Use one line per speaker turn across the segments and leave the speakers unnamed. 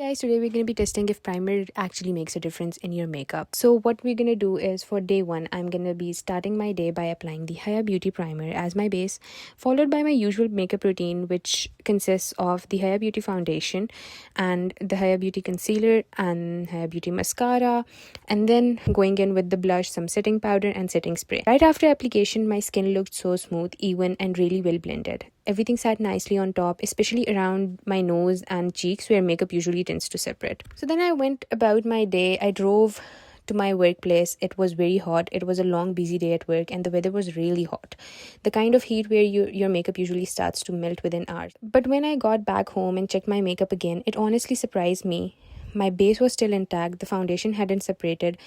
Guys, today we're going to be testing if primer actually makes a difference in your makeup. So what we're going to do is for day one, I'm going to be starting my day by applying the Haya Beauty Primer as my base, followed by my usual makeup routine, which consists of the Haya Beauty Foundation and the Haya Beauty Concealer and Haya Beauty Mascara, and then going in with the blush, some setting powder and setting spray. Right after application, my skin looked so smooth, even and really well blended. Everything sat nicely on top, especially around my nose and cheeks where makeup usually tends to separate. So then I went about my day. I drove to my workplace. It was very hot. It was a long, busy day at work and the weather was really hot. The kind of heat where your makeup usually starts to melt within hours. But when I got back home and checked my makeup again, it honestly surprised me. My base was still intact, the foundation hadn't separated,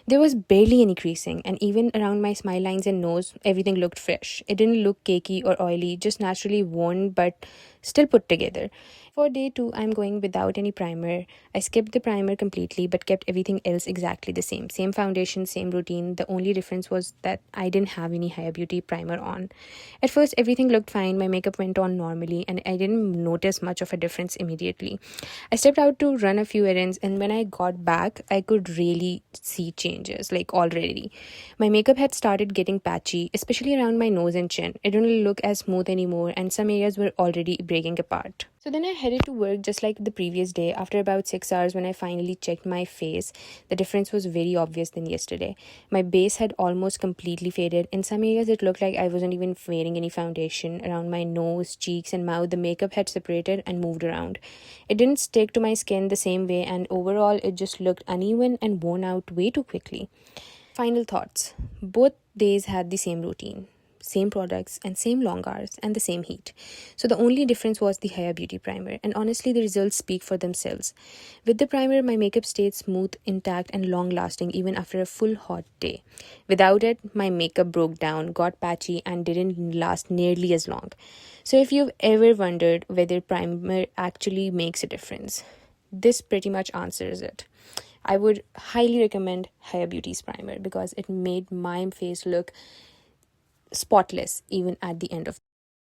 there was barely any creasing, and even around my smile lines and nose, everything looked fresh. It didn't look cakey or oily, just naturally worn but still put together. For day 2, I'm going without any primer. I skipped the primer completely but kept everything else exactly the same. Same foundation, same routine. The only difference was that I didn't have any Haya Beauty primer on. At first, everything looked fine. My makeup went on normally and I didn't notice much of a difference immediately. I stepped out to run a few errands and when I got back, I could really see changes, like already. My makeup had started getting patchy, especially around my nose and chin. It didn't look as smooth anymore and some areas were already breaking apart. So then I headed to work just like the previous day. After about 6 hours when I finally checked my face, the difference was very obvious than yesterday. My base had almost completely faded. In some areas it looked like I wasn't even wearing any foundation. Around my nose, cheeks and mouth, the makeup had separated and moved around. It didn't stick to my skin the same way and overall it just looked uneven and worn out way too quickly. Final thoughts. Both days had the same routine, same products and same long hours and the same heat. So the only difference was the Haya Beauty Primer, and honestly the results speak for themselves. With the primer, my makeup stayed smooth, intact and long lasting even after a full hot day. Without it, my makeup broke down, got patchy and didn't last nearly as long. So if you've ever wondered whether primer actually makes a difference, this pretty much answers it. I would highly recommend Haya Beauty's primer because it made my face look spotless even at the end of